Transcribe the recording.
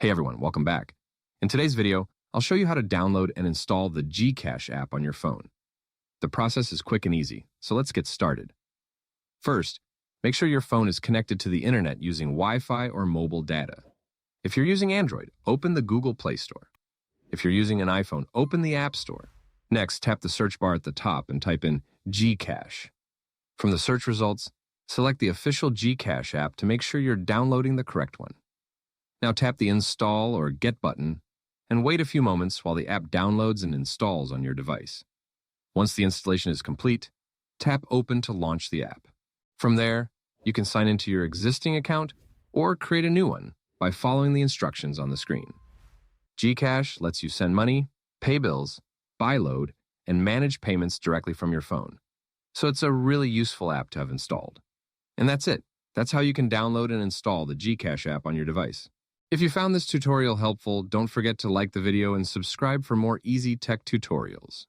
Hey everyone, welcome back. In today's video, I'll show you how to download and install the GCash app on your phone. The process is quick and easy, so let's get started. First, make sure your phone is connected to the internet using Wi-Fi or mobile data. If you're using Android, open the Google Play Store. If you're using an iPhone, open the App Store. Next, tap the search bar at the top and type in GCash. From the search results, select the official GCash app to make sure you're downloading the correct one. Now tap the Install or Get button and wait a few moments while the app downloads and installs on your device. Once the installation is complete, tap Open to launch the app. From there, you can sign into your existing account or create a new one by following the instructions on the screen. GCash lets you send money, pay bills, buy load, and manage payments directly from your phone. So it's a really useful app to have installed. And that's it. That's how you can download and install the GCash app on your device. If you found this tutorial helpful, don't forget to like the video and subscribe for more easy tech tutorials.